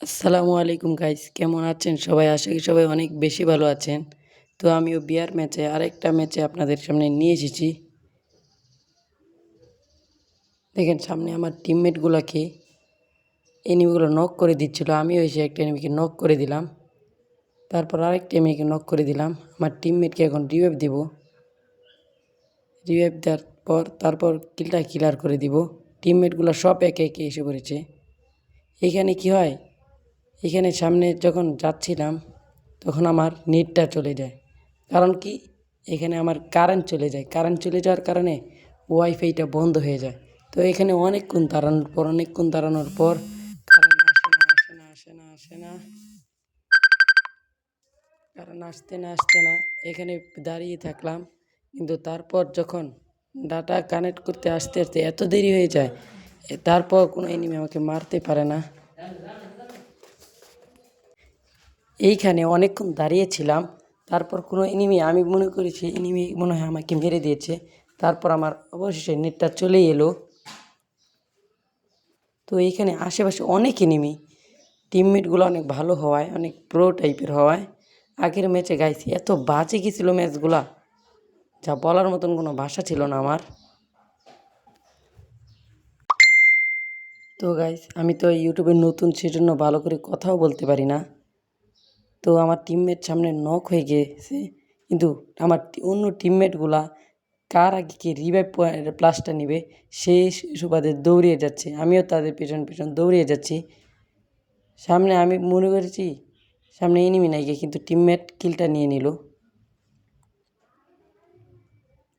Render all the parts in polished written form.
আসসালামু আলাইকুম গাইস, কেমন আছেন সবাই? আশা করি সবাই অনেক বেশি ভালো আছেন। তো আমিও বিয়ার ম্যাচে আরেকটা ম্যাচে আপনাদের সামনে নিয়ে এসেছি। দেখেন সামনে আমার টিমমেটগুলোকে এনিমিগুলো নক করে দিচ্ছিল, আমিও এসে একটা এনিমিকে নক করে দিলাম। তারপর আরেকটা এনিমিকে নক করে দিলাম। আমার টিমমেটকে এখন রিভাইভ দিব। রিভাইভ দেওয়ার পর তারপর কিলটা ক্লিয়ার করে দিব। টিমমেটগুলো সব একে একে এসে পড়েছে। এখানে কি হয়, এখানে সামনে যখন যাচ্ছিলাম তখন আমার নেটটা চলে যায়। কারণ কি, এখানে আমার কারেন্ট চলে যায়। কারেন্ট চলে যাওয়ার কারণে ওয়াইফাইটা বন্ধ হয়ে যায়। তো এখানে অনেকক্ষণ দাঁড়ানোর পর কারেন্ট আসে না। কারেন্ট আসতে না এখানে দাঁড়িয়ে থাকলাম। কিন্তু তারপর যখন ডাটা কানেক্ট করতে আসতে এত দেরি হয়ে যায়, তারপর কোনো এনিমি আমাকে মারতে পারে না। এইখানে অনেকক্ষণ দাঁড়িয়েছিলাম, তারপর কোনো এনিমি, আমি মনে করেছি এনিমি মনে হয় আমাকে মেরে দিয়েছে। তারপর আমার অবশেষে নেটটা চলেই এলো। তো এইখানে আশেপাশে অনেক এনিমি, টিমমেটগুলো অনেক ভালো হওয়ায়, অনেক প্রো টাইপের হওয়ায় আগের ম্যাচে গাইছি এত বাজে গেছিল ম্যাচগুলা, যা বলার মতন কোনো ভাষা ছিল না আমার। তো গাইস, আমি তো ইউটিউবে নতুন, সেজন্য ভালো করে কথাও বলতে পারি না। তো আমার টিমমেট সামনে নক হয়ে গেছে, কিন্তু আমার অন্য টিমমেটগুলা কার আগে কে রিভাইভ প্লাসটা নেবে সেই সুবাদে দৌড়িয়ে যাচ্ছে। আমিও তাদের পেছন পেছন দৌড়িয়ে যাচ্ছি। সামনে আমি মনে করেছি সামনে এনিমি নাই গিয়ে, কিন্তু টিমমেট কিলটা নিয়ে নিল।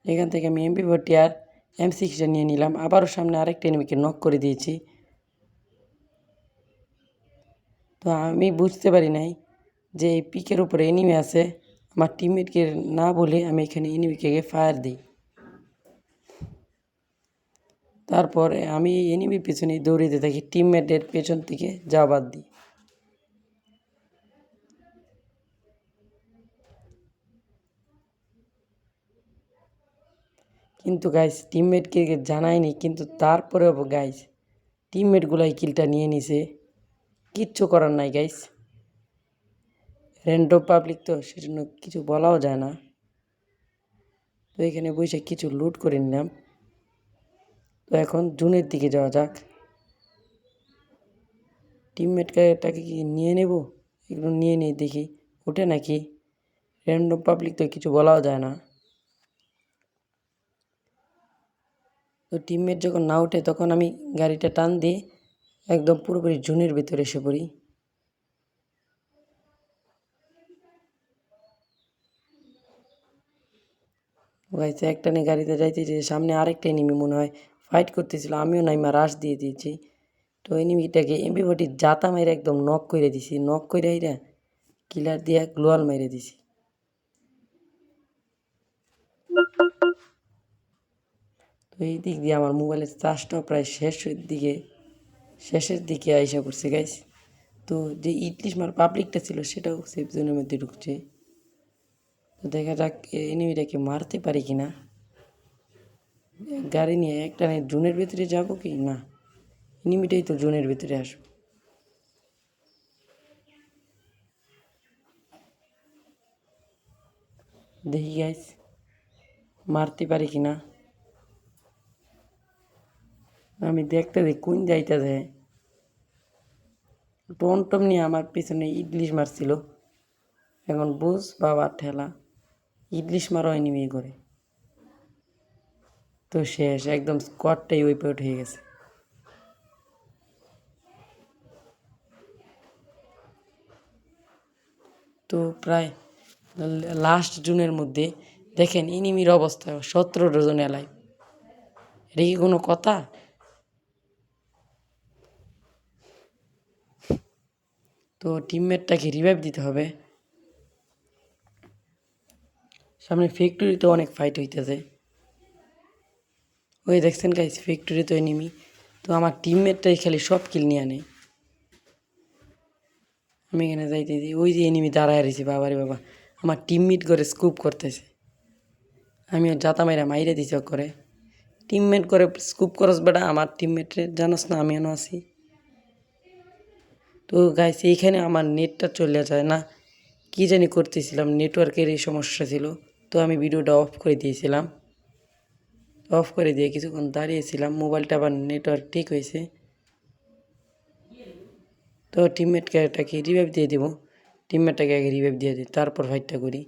এখান থেকে আমি MP40 আর M60 নিয়ে নিলাম। আবারও সামনে আরেকটা এনিমিকে নক করে দিয়েছি। তো আমি বুঝতে পারি নাই যে এই পিকের উপরে এনিমি আছে। আমার টিমমেটকে না বলে আমি এখানে এনিমিকে ফায়ার দিই। তারপরে আমি এনিমির পেছনেই দৌড়িতে থাকি, টিমমেটের পেছন থেকে যাওয়া বাদ দিই। কিন্তু গাইস টিমমেটকে জানায়নি, কিন্তু তারপরেও গাইস টিমমেটগুলাই কিলটা নিয়ে নিছে। কিচ্ছু করার নাই গাইস, র্যান্ডম পাবলিক তো, সেজন্য কিছু বলাও যায় না। তো এখানে বসে কিছু লুট করে নিলাম। তো এখন জুনের দিকে যাওয়া যাক। টিমমেটটাকে কি নিয়ে নেব? এগুলো নিয়ে নিই, দেখি ওঠে নাকি। র্যান্ডম পাবলিক তো কিছু বলাও যায় না। তো টিমমেট যখন না ওঠে তখন আমি গাড়িটা টান দিয়ে একদম পুরোপুরি জুনের ভিতরে এসে পড়ি। গাইছে একটানে গাড়িতে যাইতেছে, সামনে আরেকটা এনিমি মনে হয় ফাইট করতেছিল, আমিও নাইমা রাশ দিয়ে দিয়েছি। তো এনিমিটাকে MP40 জাতা মেরে একদম নক করে দিছি। নক করে আইরা কিলার দিয়া গ্লোয়াল মেরে দিছি। তো এই দিক দিয়ে আমার মোবাইলের চার্জটাও প্রায় শেষের দিকে আইসা পড়ছে গাইস। তো যে ইটলিশ মার পাবলিকটা ছিল সেটাও সেফ জোনের মধ্যে ঢুকছে। তো দেখা যাক এনিমিটাকে মারতে পারি কি না। গাড়ি নিয়ে একটা জোনের ভিতরে যাবো কি না, এনিমিটাই তো জোনের ভিতরে আসবো। দেখি গাইস মারতে পারি কি না। আমি দেখতে দেখি কোন যাইতে যায়। টমটম নিয়ে আমার পিছনে ইডলিশ মারছিল। এখন বুঝ বাবা ঠেলা, ইডলিশ মারও এনিমি করে। তো শেষ, একদম স্কোয়াডটাই ওইপে উঠে গেছে। তো প্রায় লাস্ট জুনের মধ্যে দেখেন এনিমির অবস্থা 17 জন এলাই। এটা কি কোনো কথা? তো টিমমেটটাকে রিভাইভ দিতে হবে। সামনে ফ্যাক্টরিতে অনেক ফাইট হইতেছে। ওই দেখছেন গাইস, ফ্যাক্টরিতে এনিমি। তো আমার টিমমেটটাই খালি সব কিল নিয়ে আনে। আমি এখানে যাইতেছি, ওই যে এনিমি দাঁড়ায় রয়েছে, বাবারে বাবা আমার টিমমেট করে স্কুপ করতেছে। আমিও জাতা মাইরা মাইরে দিছি করে। টিমমেট করে স্কুপ করস বেটা, আমার টিমমেটরে জানাস না আমি আছি। তো গাইস এইখানে আমার নেটটা চলে যায় না, কী জানি করতেছিলাম, নেটওয়ার্কের এই সমস্যা ছিল। তো আমি ভিডিওটা অফ করে দিয়েছিলাম, অফ করে দিয়ে কিছুক্ষণ দাঁড়িয়েছিলাম, মোবাইলটা আবার নেটওয়ার্ক ঠিক হয়েছে। তো টিমমেটটাকে রিভাইভ দিয়ে দেবো, টিমমেটটাকে আগে রিভাইভ দিয়ে দিই, তারপর ফাইটটা করি।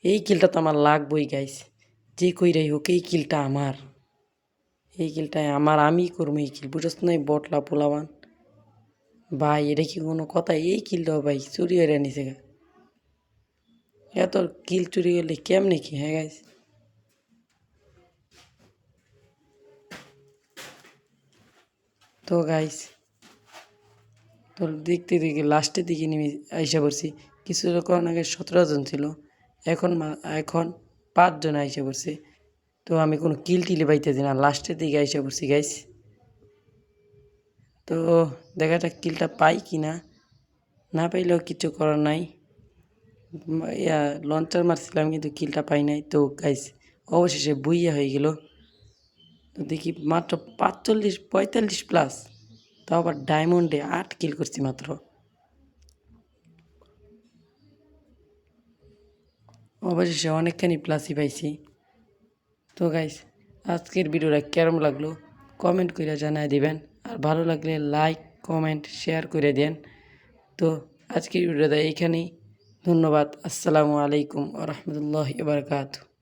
এই কিলটা তো আমার লাগবই গাইস, যে কইরাই হোক এই কিলটা আমার, এই কিলটাই আমার, আমি করবো এই কিল, বুঝছ না? বটলা পোলাবান ভাই, এটা কি কোনো কথা? এই কিলটাও ভাই চুরি হয়ে নিছে গা। এত কিল চুরি করলে কেমনে কি? হ্যাঁ গাইস, তো গাইস তো দেখতে দেখে লাস্টের দিকে নেমে আইসা পড়ছি। কিছুক্ষণ আগে 17 জন ছিল, এখন 5 জন আইসা পড়ছে। তো আমি কোনো কিল টিলে পাইতেছি না, লাস্টের দিকে আইসা পড়ছি গাইস। তো দেখা যাক কিলটা পাই কি না, না পাইলেও কিছু করার নাই। লঞ্চার মারছিলাম কিন্তু কিলটা পাই নাই। তো গাইস অবশেষে বুইয়া হয়ে গেল। তো দেখি মাত্র 45-45 প্লাস, তাও আবার ডায়মন্ডে 8 কিল করছি মাত্র। অবশেষে অনেকখানি প্লাসই পাইছি। তো গাইস আজকের ভিডিওটা কেরম লাগলো কমেন্ট করে জানাই দিবেন, আর ভালো লাগলে লাইক কমেন্ট শেয়ার করে দেন। তো আজকের ভিডিওটা এইখানেই, ধন্যবাদ। আসসালামু আলাইকুম ওয়া রাহমাতুল্লাহি ওয়া বারাকাতুহু।